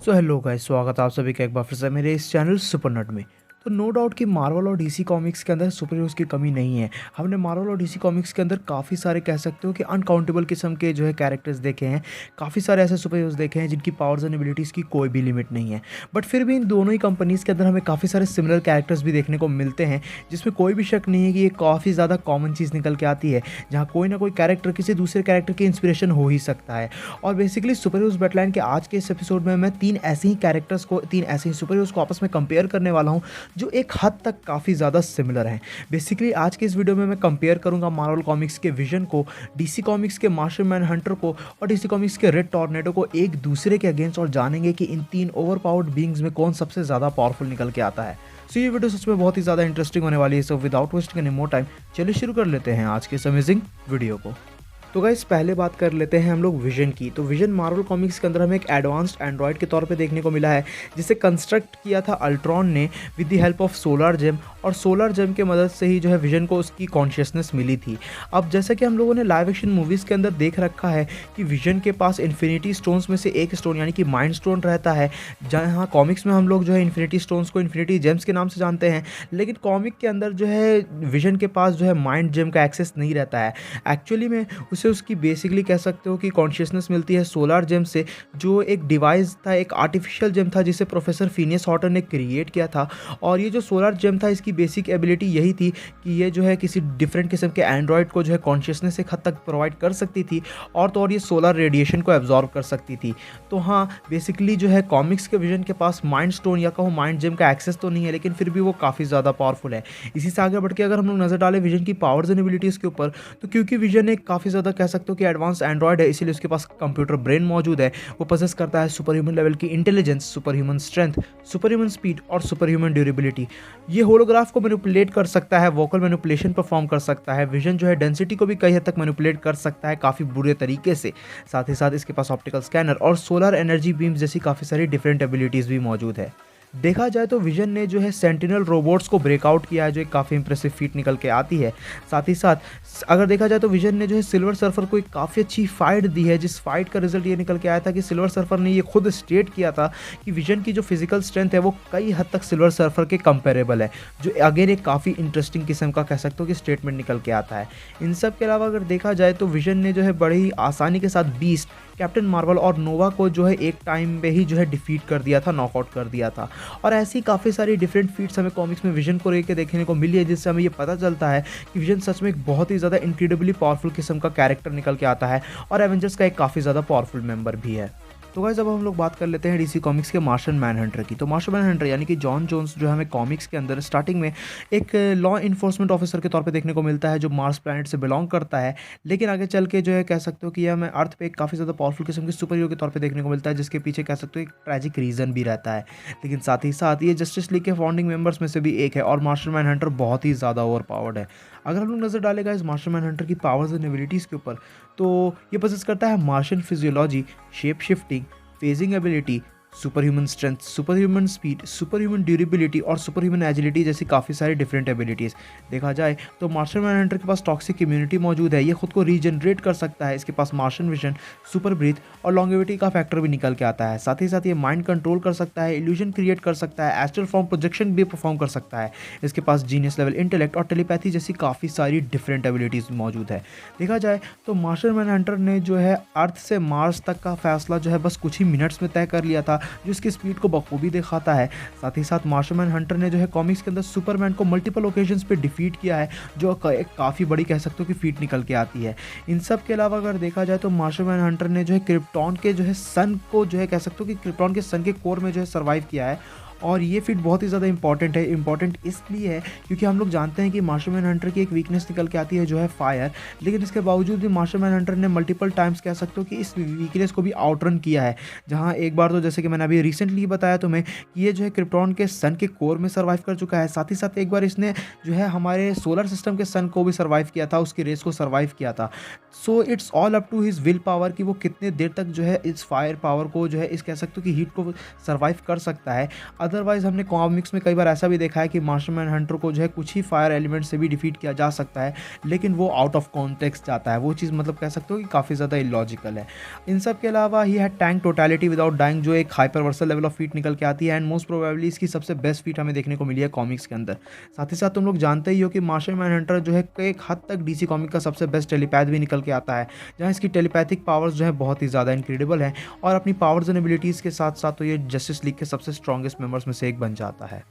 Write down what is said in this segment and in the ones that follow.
So hello guys, स्वागत है आप सभी का एक बार फिर से मेरे इस चैनल सुपर नट में। तो नो डाउट कि मार्वल और डीसी कॉमिक्स के अंदर सुपर हीरोज़ की कमी नहीं है। हमने मार्वल और डीसी कॉमिक्स के अंदर काफ़ी सारे कह सकते हो कि अनकाउंटेबल किस्म के जो है कैरेक्टर्स देखे हैं। काफ़ी सारे ऐसे सुपर हीरोज़ देखे हैं जिनकी पावर्स एंड एबिलिटीज़ की कोई भी लिमिट नहीं है। बट फिर भी इन दोनों ही कंपनीज़ के अंदर हमें काफ़ी सारे सिमिलर कैरेक्टर्स भी देखने को मिलते हैं, जिसमें कोई भी शक नहीं है कि ये काफ़ी ज़्यादा कॉमन चीज़ निकल के आती है, जहाँ कोई ना कोई कैरेक्टर किसी दूसरे कैरेक्टर की इंस्पिरेशन हो ही सकता है। और बेसिकली सुपर हीरोज़ बैटलाइन के आज के इस एपिसोड में मैं तीन ऐसे ही सुपर हीरोज़ को आपस में कंपेयर करने वाला हूँ, जो एक हद तक काफ़ी ज़्यादा सिमिलर हैं। बेसिकली आज के इस वीडियो में मैं कंपेयर करूँगा मार्वल कॉमिक्स के विजन को, डीसी कॉमिक्स के मार्शन मैन हंटर को और डीसी कॉमिक्स के रेड टॉर्नेडो को एक दूसरे के अगेंस्ट, और जानेंगे कि इन तीन ओवर पावर्ड बीइंग्स में कौन सबसे ज़्यादा पावरफुल निकल के आता है। सो ये वीडियो सच में बहुत ही ज़्यादा इंटरेस्टिंग होने वाली है। So without wasting any more time, चलिए शुरू कर लेते हैं आज के इस अमेजिंग वीडियो को। तो गाइस, पहले बात कर लेते हैं हम लोग विजन की। तो विजन मार्वल कॉमिक्स के अंदर हमें एक एडवांस्ड एंड्रॉयड के तौर पे देखने को मिला है, जिसे कंस्ट्रक्ट किया था अल्ट्रॉन ने with the help of solar gem, और सोलर जेम के मदद से ही जो है विजन को उसकी कॉन्शियसनेस मिली थी। अब जैसा कि हम लोगों ने लाइव एक्शन मूवीज़ के अंदर देख रखा है कि विजन के पास इन्फिनिटी स्टोन्स में से एक स्टोन यानी कि माइंड स्टोन रहता है, जहाँ कॉमिक्स में हम लोग जो है इन्फिनिटी स्टोन्स को इन्फिनिटी जेम्स के नाम से जानते हैं, लेकिन कॉमिक के अंदर जो है विजन के पास जो है माइंड जेम का एक्सेस नहीं रहता है। एक्चुअली में उसे उसकी बेसिकली कह सकते हो कि कॉन्शियसनेस मिलती है सोलर जेम से, जो एक डिवाइस था, एक आर्टिफिशियल जेम था जिसे प्रोफेसर फिनियस हॉटन ने क्रिएट किया था। और ये जो सोलर जेम था, इसकी बेसिक एबिलिटी यही थी कि ये जो है किसी डिफरेंट किस्म के एंड्रॉयड को जो है कॉन्शियसनेस एक हद तक प्रोवाइड कर सकती थी, और तो और ये सोलर रेडिएशन को एब्जॉर्ब कर सकती थी। तो हाँ, बेसिकली जो है कॉमिक्स के विजन के पास माइंड स्टोन या कहो माइंड जेम का एक्सेस तो नहीं है, लेकिन फिर भी वो काफ़ी ज़्यादा पावरफुल है। इसी से आगे बढ़ के अगर हम लोग नज़र डालें विजन की पावर्स एंड एबिलिटीज़ के ऊपर, तो क्योंकि विजन एक काफ़ी ज़्यादा कह सकते हो कि एडवांस एंड्रॉयड है, इसीलिए उसके पास कंप्यूटर ब्रेन मौजूद है। वो पोजेस करता है सुपर ह्यूमन लेवल की intelligence, super human strength, super human speed और सुपर ह्यूमन ड्यूरेबिलिटी। ये होलोग्राफ को मैनिपुलेट कर सकता है, वोकल मैनिपुलेशन परफॉर्म कर सकता है। विजन जो है डेंसिटी को भी कई हद तक मैनिपुलेट कर सकता है, काफ़ी बुरे तरीके से। साथ ही साथ इसके पास ऑप्टिकल स्कैनर और सोलर एनर्जी बीम्स जैसी काफ़ी सारी डिफरेंट एबिलिटीज़ भी मौजूद है। देखा जाए तो विजन ने जो है सेंटिनल रोबोट्स को ब्रेकआउट किया है, जो एक काफ़ी इंप्रेसिव फीट निकल के आती है। साथ ही साथ अगर देखा जाए तो विजन ने जो है सिल्वर सर्फर को एक काफ़ी अच्छी फाइट दी है, जिस फाइट का रिजल्ट ये निकल के आया था कि सिल्वर सर्फर ने ये खुद स्टेट किया था कि विजन की जो फिजिकल स्ट्रेंथ है वो कई हद तक सिल्वर सर्फर के कंपेरेबल है, जो अगेन एक काफ़ी इंटरेस्टिंग किस्म का कह सकते हो कि स्टेटमेंट निकल के आता है। इन सब के अलावा अगर देखा जाए तो विजन ने जो है बड़ी ही आसानी के साथ बीस्ट, कैप्टन मार्वल और नोवा को जो है एक टाइम पे ही जो है डिफीट कर दिया था, नॉकआउट कर दिया था। और ऐसी काफ़ी सारी डिफरेंट फीट्स हमें कॉमिक्स में विजन को लेकर देखने को मिली है, जिससे हमें ये पता चलता है कि विजन सच में एक बहुत ही ज़्यादा इनक्रेडिबली पावरफुल किस्म का कैरेक्टर निकल के आता है, और एवेंजर्स का एक काफ़ी ज़्यादा पावरफुल मेंबर भी है। तो गाइस, अब हम लोग बात कर लेते हैं डीसी कॉमिक्स के मार्शन मैनहंटर की। तो मार्शन मैनहंटर यानी कि जॉन जोन्स जो हमें कॉमिक्स के अंदर स्टार्टिंग में एक लॉ इन्फोर्समेंट ऑफिसर के तौर पे देखने को मिलता है, जो मार्स प्लैनेट से बिलोंग करता है, लेकिन आगे चल के जो है कह सकते हो कि यह हमें अर्थ पे एक काफ़ी ज़्यादा पावरफुल किस्म के सुपर हीरो के तौर पे देखने को मिलता है, जिसके पीछे कह सकते हो एक ट्रैजिक रीज़न भी रहता है। लेकिन साथ ही साथ ये जस्टिस लीग के फाउंडिंग मेंबर्स में से भी एक है, और मार्शन मैनहंटर बहुत ही ज़्यादा ओवर पावर्ड है। अगर हम लोग नज़र डालेगा इस मार्शन मैनहंटर की पावर्स एंड एबिलिटीज़ के ऊपर, तो ये पोजेस करता है Martian physiology, shape shifting, phasing ability, super human strength, super human speed, super human durability और सुपर ह्यूमन एजिलिटी जैसी काफ़ी सारी डिफरेंट एबिलिटीज़। देखा जाए तो मार्शन मैनहंटर के पास टॉक्सिक इम्यूनिटी मौजूद है, ये खुद को रीजनरेट कर सकता है। इसके पास मार्शन विजन, सुपर ब्रीथ और लॉन्गेविटी का फैक्टर भी निकल के आता है। साथ ही साथ ये माइंड कंट्रोल कर सकता है, इल्यूजन क्रिएट कर सकता है, एस्ट्रल फॉर्म प्रोजेक्शन भी परफॉर्म कर सकता है। इसके पास जीनियस लेवल इंटेलेक्ट और टेलीपैथी जैसी काफ़ी सारी डिफरेंट एबिलिटीज़ मौजूद है। देखा जाए तो मार्शन मैनहंटर ने जो है अर्थ से मार्स तक का फैसला जो है बस कुछ ही मिनट्स में तय कर लिया था, जो इसकी स्पीड को बखूबी दिखाता है। साथ ही साथ मार्शन मैनहंटर ने जो है कॉमिक्स के अंदर सुपरमैन को मल्टीपल ओकेजन्स पे डिफीट किया है, जो एक काफ़ी बड़ी कह सकते हो कि फीट निकल के आती है। इन सब के अलावा अगर देखा जाए तो मार्शन मैनहंटर ने जो है क्रिप्टॉन के जो है सन को जो है कह सकते हो कि क्रिप्टॉन के सन के कोर में जो है सर्वाइव किया है, और ये फीट बहुत ही ज़्यादा इंपॉर्टेंट है। इंपॉर्टेंट इसलिए है क्योंकि हम लोग जानते हैं कि मार्शन मैनहंटर की एक वीकनेस निकल के आती है, जो है फायर, लेकिन इसके बावजूद भी मार्शन मैनहंटर ने मल्टीपल टाइम्स कह सकते हो कि इस वीकनेस को भी आउटरन किया है। जहाँ एक बार तो जैसे कि मैंने अभी रिसेंटली बताया तुम्हें कि ये जो है क्रिप्टॉन के सन के कोर में सर्वाइव कर चुका है। साथ ही साथ एक बार इसने जो है हमारे सोलर सिस्टम के सन को भी सर्वाइव किया था, उसकी रेस को सर्वाइव किया था। So it's all up to his will power कि वो कितने देर तक जो है इस फायर पावर को जो है इस कह सकते हो कि हीट को सर्वाइव कर सकता है। अदरवाइज़ हमने कॉमिक्स में कई बार ऐसा भी देखा है कि मार्शियन मैन हंटर को जो है कुछ ही फायर एलिमेंट से भी डिफीट किया जा सकता है, लेकिन वो आउट ऑफ कॉन्टेक्स्ट जाता है। वो चीज़ मतलब कह सकते हो कि काफ़ी ज़्यादा इलॉजिकल है। इन सब के अलावा ही है टैंक टोटलिटी विदाउट डाइंग, जो एक हाइपरवर्सल लेवल ऑफ फीट निकल के आती है एंड मोस्ट प्रोबेबली इसकी सबसे बेस्ट फीट हमें देखने को मिली है कॉमिक्स के अंदर। साथ ही साथ तुम लोग जानते ही हो कि मार्शियन मैन हंटर जो है एक हद तक डीसी कॉमिक का सबसे बेस्ट टेलीपैथ भी निकल के आता है, जहाँ इसकी टेलीपैथिक पावर्स जो है बहुत ही ज़्यादा इनक्रेडिबल है और अपनी पावर्स एंड एबिलिटीज़ के साथ साथ तो ये जस्टिस लीग के सबसे स्ट्रॉन्गेस्ट मेंबर्स में से एक बन जाता है।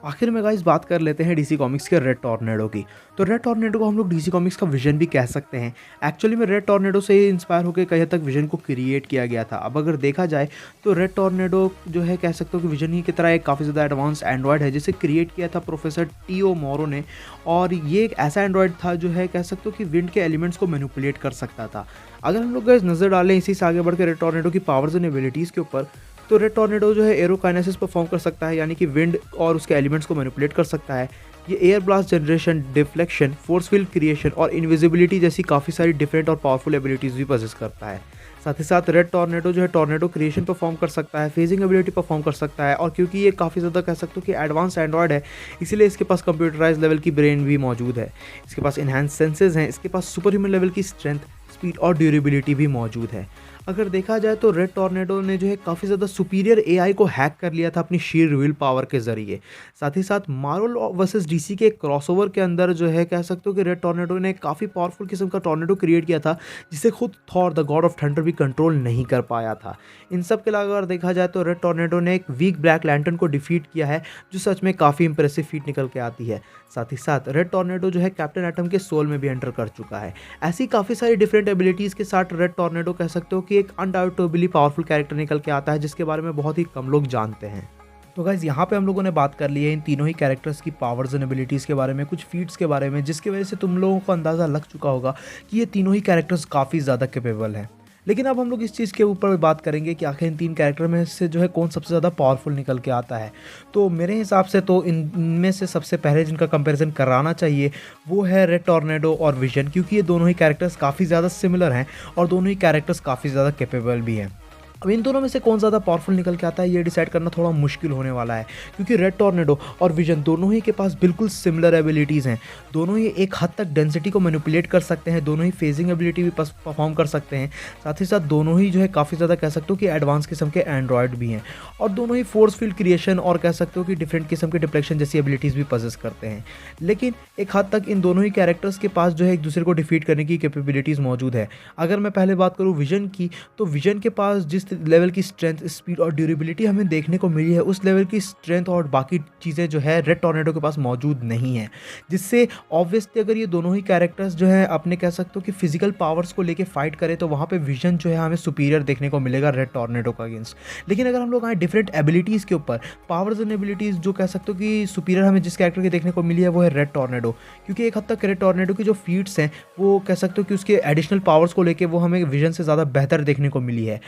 आखिर में गाइस बात कर लेते हैं डीसी कॉमिक्स के रेड टॉर्नेडो की। तो रेड टॉर्नेडो को हम लोग डीसी कॉमिक्स का विजन भी कह सकते हैं। एक्चुअली में रेड टॉर्नेडो से ही इंस्पायर होकर कहीं हद तक विजन को क्रिएट किया गया था। अब अगर देखा जाए तो रेड टॉर्नेडो जो है कह सकते हो कि विजन ही की तरह एक काफ़ी ज़्यादा एडवांस एंड्रॉयड है, जिसे क्रिएट किया था प्रोफेसर टी.ओ. मोरो ने। और ये एक ऐसा एंड्रॉयड था जो है कह सकते हो कि विंड के एलिमेंट्स को मैनिपुलेट कर सकता था। अगर हम लोग गाइस नज़र डालें इसी से आगे बढ़ के रेड टॉर्नेडो की पावर्स एंड एबिलिटीज़ के ऊपर, तो रेड टॉर्नेडो जो है एरोकाइनेसिस परफॉर्म कर सकता है, यानी कि विंड और उसके एलिमेंट्स को मैनिपुलेट कर सकता है। ये air blast generation, deflection, force field creation और इनविजिबिलिटी जैसी काफ़ी सारी डिफरेंट और पावरफुल एबिलिटीज़ भी पजेस करता है। साथ ही साथ रेड टॉर्नेडो जो है टॉर्नेडो क्रिएशन परफॉर्म कर सकता है, फेजिंग एबिलिटी परफॉर्म कर सकता है, और क्योंकि ये काफ़ी ज़्यादा कह सकते हो कि एडवांस एंड्रॉयड है, इसीलिए इसके पास कंप्यूटराइज लेवल की ब्रेन भी मौजूद है, इसके पास इनहैंस सेंसेज हैं, इसके पास सुपर ह्यूमन लेवल की स्ट्रेंथ, स्पीड और ड्यूरेबिलिटी भी मौजूद है। अगर देखा जाए तो रेड टॉर्नेडो ने जो है काफ़ी ज़्यादा सुपीरियर एआई को हैक कर लिया था अपनी शीर विल पावर के ज़रिए। साथ ही साथ मार्वल वर्सेस डीसी के क्रॉसओवर के अंदर जो है कह सकते हो कि रेड टॉर्नेडो ने काफ़ी पावरफुल किस्म का टॉर्नेडो क्रिएट किया था, जिसे खुद Thor the God of thunder भी कंट्रोल नहीं कर पाया था। इन सब के अलावा अगर देखा जाए तो रेड टॉर्नेडो ने एक वीक ब्लैक लैंटर्न को डिफीट किया है, जो सच में काफ़ी इंप्रेसिव फीट निकल के आती है। साथ ही साथ रेड टॉर्नेडो जो है कैप्टन एटम के सोल में भी एंटर कर चुका है। ऐसी काफ़ी सारी डिफरेंट एबिलिटीज़ के साथ रेड टॉर्नेडो कह सकते हो कि एक अनडाउटेबली पावरफुल कैरेक्टर निकल के आता है, जिसके बारे में बहुत ही कम लोग जानते हैं। तो गाइज़ यहाँ पे हम लोगों ने बात कर ली है इन तीनों ही कैरेक्टर्स की पावर्स एंड एबिलिटीज़ के बारे में, कुछ फीट्स के बारे में, जिसकी वजह से तुम लोगों को अंदाज़ा लग चुका होगा कि ये तीनों ही कैरेक्टर्स काफ़ी ज़्यादा कैपेबल हैं। लेकिन अब हम लोग इस चीज़ के ऊपर बात करेंगे कि आखिर इन तीन कैरेक्टर में से जो है कौन सबसे ज़्यादा पावरफुल निकल के आता है। तो मेरे हिसाब से तो इनमें से सबसे पहले जिनका कंपैरिजन कराना चाहिए वो है रेड टॉर्नेडो और विजन, क्योंकि ये दोनों ही कैरेक्टर्स काफ़ी ज़्यादा सिमिलर हैं और दोनों ही कैरेक्टर्स काफ़ी ज़्यादा कैपेबल भी हैं। अब इन दोनों में से कौन ज़्यादा पावरफुल निकल के आता है ये डिसाइड करना थोड़ा मुश्किल होने वाला है, क्योंकि रेड टॉर्नेडो और विजन दोनों ही के पास बिल्कुल सिमिलर एबिलिटीज़ हैं। दोनों ही एक हद तक डेंसिटी को मैनिपुलेट कर सकते हैं, दोनों ही फेजिंग एबिलिटी भी परफॉर्म कर सकते हैं। साथ ही साथ दोनों ही जो है काफ़ी ज़्यादा कह सकते हो कि एडवांस किस्म के एंड्रॉयड भी हैं, और दोनों ही फोर्स फील्ड क्रिएशन और कह सकते हो कि डिफरेंट किस्म के डिफ्लेक्शन जैसी एबिलिटीज़ भी पजेस करते हैं। लेकिन एक हद तक इन दोनों ही कैरेक्टर्स के पास जो है एक दूसरे को डिफीट करने की कैपेबिलिटीज़ मौजूद है। अगर मैं पहले बात करूँ विजन की, तो विजन के पास जिस लेवल की स्ट्रेंथ, स्पीड और ड्यूरेबिलिटी हमें देखने को मिली है, उस लेवल की स्ट्रेंथ और बाकी चीज़ें जो है रेड टॉर्नेडो के पास मौजूद नहीं है। जिससे ऑब्वियसली अगर ये दोनों ही कैरेक्टर्स जो है अपने कह सकते हो कि फिजिकल पावर्स को लेके फाइट करें, तो वहाँ पे विजन जो है हमें सुपीरियर देखने को मिलेगा रेड टॉर्नेडो का अगेंस्ट। लेकिन अगर हम लोग आए डिफरेंट एबिलिटीज़ के ऊपर, पावर्स एंड एबिलिटीज़ जो कह सकते हो कि सुपीरियर हमें जिस कैरेक्टर की देखने को मिली है वो है रेड टॉर्नेडो, क्योंकि एक हद तक रेड टॉर्नेडो की जो फीट्स हैं वो कह सकते हो कि उसके एडिशनल पावर्स को लेके वो हमें विजन से ज़्यादा बेहतर देखने को मिली है।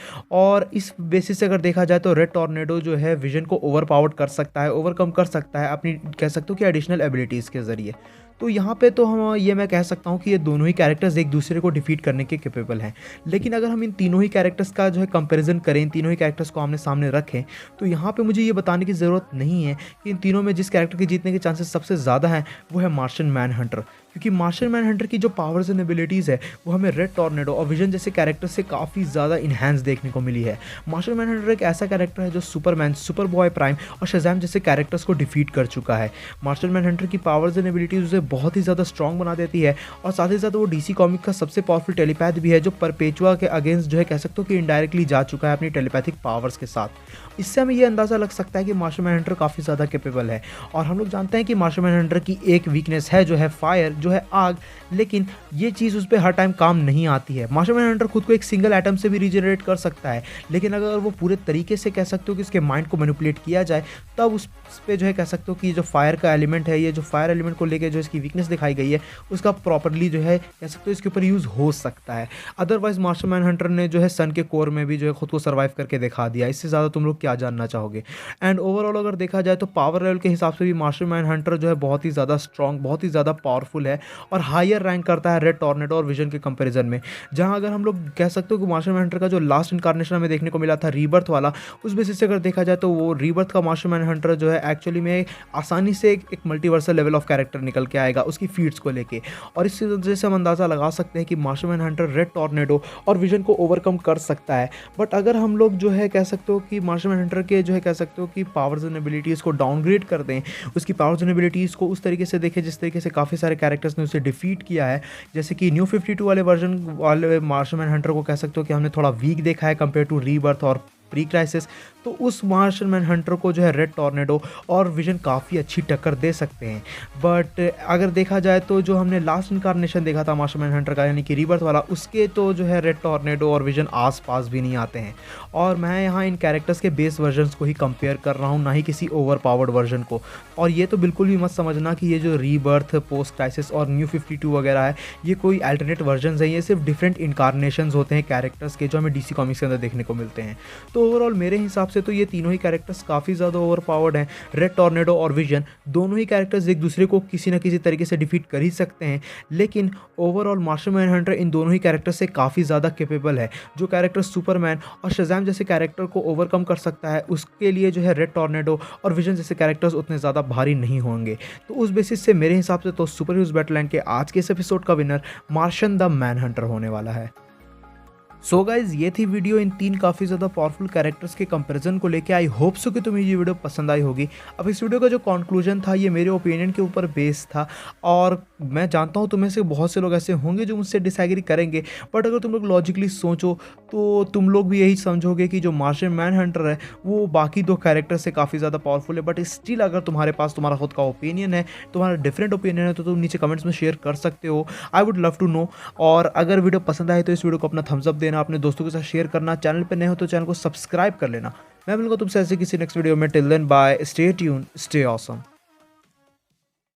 और इस बेसिस से अगर देखा जाए तो रेड टॉर्नेडो जो है विजन को ओवरपावर्ड कर सकता है, ओवरकम कर सकता है अपनी कह सकते हो कि एडिशनल एबिलिटीज़ के ज़रिए। तो यहाँ पे तो हम ये मैं कह सकता हूँ कि ये दोनों ही कैरेक्टर्स एक दूसरे को डिफीट करने के कैपेबल हैं। लेकिन अगर हम इन तीनों ही कैरेक्टर्स का जो है कंपैरिजन करें, इन तीनों ही कैरेक्टर्स को आमने सामने रखें, तो यहाँ पे मुझे ये बताने की ज़रूरत नहीं है कि इन तीनों में जिस कैरेक्टर के जीतने के चांसेस सबसे ज़्यादा हैं वो है मार्शियन मैन हंटर, क्योंकि मार्शियन मैन हंटर की जो पावर्स एंड एबिलिटीज़ है वो हमें रेड टॉर्नेडो और विजन जैसे कैरेक्टर से काफ़ी ज़्यादा इन्हांस देखने को मिली है। मार्शियन मैन हंटर एक ऐसा कैरेक्टर है जो सुपरमैन, सुपर बॉय प्राइम और शज़ैम जैसे कैरेक्टर्स को डिफीट कर चुका है। मार्शियन मैन हंटर की पावर्स एंड एबिलिटीज़ उसे बहुत ही ज़्यादा स्ट्रॉन्ग बना देती है, और साथ ही साथ वो डीसी कॉमिक का सबसे पावरफुल टेलीपैथ भी है, जो परपेचुआ के अगेंस्ट जो है कह सकते हो कि इनडायरेक्टली जा चुका है अपनी टेलीपैथिक पावर्स के साथ। इससे हमें ये अंदाज़ा लग सकता है कि मार्शियन मैन हंटर काफ़ी ज़्यादा कैपेबल है। और हम लोग जानते हैं कि मार्शियन मैन हंटर की एक वीकनेस है जो है फायर, जो है आग, लेकिन ये चीज़ उस पर हर टाइम काम नहीं आती है। मार्शियन मैन हंटर खुद को एक सिंगल एटम से भी रिजनरेट कर सकता है, लेकिन अगर वो पूरे तरीके से कह सकते हो कि उसके माइंड को मैनिपुलेट किया जाए, तब उस पर जो है कह सकते हो कि जो फायर का एलिमेंट है, ये जो फायर एलिमेंट को लेकर जो इसकी वीकनेस दिखाई गई है, उसका प्रॉपरली जो है कह सकते हो इसके ऊपर यूज़ हो सकता है। अदरवाइज मार्शियन मैन हंटर ने जो है सन के कोर में भी जो है खुद को सर्वाइव करके दिखा दिया। इससे ज़्यादा तुम लोग क्या जानना चाहोगे? एंड ओवरऑल अगर देखा जाए तो पावर लेवल के हिसाब से भी मार्शियन मैन हंटर जो है बहुत ही ज़्यादा स्ट्रॉन्ग, बहुत ही ज़्यादा पावरफुल है और हायर रैंक करता है रेड टॉर्नेडो और विजन के कंपैरिजन में। जहाँ अगर हम लोग कह सकते हो कि मार्शल मैनहंटर का जो लास्ट इनकारनेशन हमें देखने को मिला था रीबर्थ वाला, उस बेसिस से अगर देखा जाए तो वो रीबर्थ का मार्शल मैनहंटर जो है एक्चुअली में आसानी से एक मल्टीवर्सल लेवल ऑफ कैरेक्टर निकल के आएगा उसकी फीट्स को लेके। और इस वजह से हम अंदाज़ा लगा सकते हैं कि मार्शल मैनहंटर रेड टॉर्नेडो और विजन को ओवरकम कर सकता है। बट अगर हम लोग जो है कह सकते हो कि मार्शल मैनहंटर के जो है कह सकते हो कि पावर्स एंड एबिलिटीज़ को डाउनग्रेड कर दें, उसकी पावर्स एंड एबिलिटीज़ को उस तरीके से देखें जिस तरीके से काफ़ी सारे कैरेक्टर्स ने उसे डिफीट किया है, जैसे कि न्यू 52 वाले वर्जन वाले मार्शल मैनहंटर को कह सकते हो कि हमने थोड़ा वीक देखा है कंपेयर टू रीबर्थ और प्री क्राइसिस। तो उस मार्शल मैनहंटर को जो है रेड टॉर्नेडो और विजन काफ़ी अच्छी टक्कर दे सकते हैं। बट अगर देखा जाए तो जो हमने लास्ट इनकारनेशन देखा था मार्शल मैनहंटर का यानी कि रीबर्थ वाला, उसके तो जो है रेड टॉर्नेडो और विजन आसपास भी नहीं आते हैं। और मैं यहाँ इन कैरेक्टर्स के बेस वर्जन्स को ही कंपेयर कर रहा हूँ, ना ही किसी ओवर पावर्ड वर्जन को। और ये तो बिल्कुल भी मत समझना कि ये जो रीबर्थ, पोस्ट क्राइसिस और न्यू 52 वगैरह है ये कोई अल्टरनेट वर्जन है, ये सिर्फ डिफरेंट इनकारनेशंस होते हैं कैरेक्टर्स के जो हमें डीसी कॉमिक्स के अंदर देखने को मिलते हैं। तो ओवरऑल मेरे हिसाब से तो ये तीनों ही कैरेक्टर्स काफ़ी ज़्यादा ओवर पावर्ड हैं। रेड टॉर्नेडो और विजन दोनों ही कैरेक्टर्स एक दूसरे को किसी न किसी तरीके से डिफीट कर ही सकते हैं, लेकिन ओवरऑल मार्शल मैनहंटर इन दोनों ही कैरेक्टर्स से काफ़ी ज़्यादा कैपेबल है। जो कैरेक्टर सुपरमैन और शज़ैम जैसे कैरेक्टर को ओवरकम कर सकता है, उसके लिए जो है रेड टॉर्नेडो और विजन जैसे कैरेक्टर्स उतने ज़्यादा भारी नहीं होंगे। तो उस बेसिस से मेरे हिसाब से तो सुपर हीरोज बैटलैंड के आज के इस एपिसोड का विनर मार्शन द मैनहंटर होने वाला है। सो गाइज ये थी वीडियो इन तीन काफ़ी ज़्यादा पावरफुल कैरेक्टर्स के कंपैरिजन को लेके। आई होप सो कि तुम्हें ये वीडियो पसंद आई होगी। अब इस वीडियो का जो कंक्लूजन था ये मेरे ओपिनियन के ऊपर बेस्ड था, और मैं जानता हूँ तुम्हें से बहुत से लोग ऐसे होंगे जो मुझसे डिसएग्री करेंगे। बट अगर तुम लोग लॉजिकली सोचो तो तुम लोग भी यही समझोगे कि जो मार्शल मैनहंटर है वो बाकी दो कैरेक्टर से काफ़ी ज़्यादा पावरफुल है। बट स्टिल अगर तुम्हारे पास तुम्हारा खुद का ओपिनियन है, तुम्हारा डिफरेंट ओपिनियन है, तो तुम नीचे कमेंट्स में शेयर कर सकते हो। I would love to know. और अगर वीडियो पसंद आए तो इस वीडियो को अपना थम्स अप देना, अपने दोस्तों के साथ शेयर करना, चैनल पे नए हो तो चैनल को सब्सक्राइब कर लेना। मैं मिलूंगा तुमसे ऐसे किसी नेक्स्ट वीडियो में। Till then bye, stay tune, stay awesome.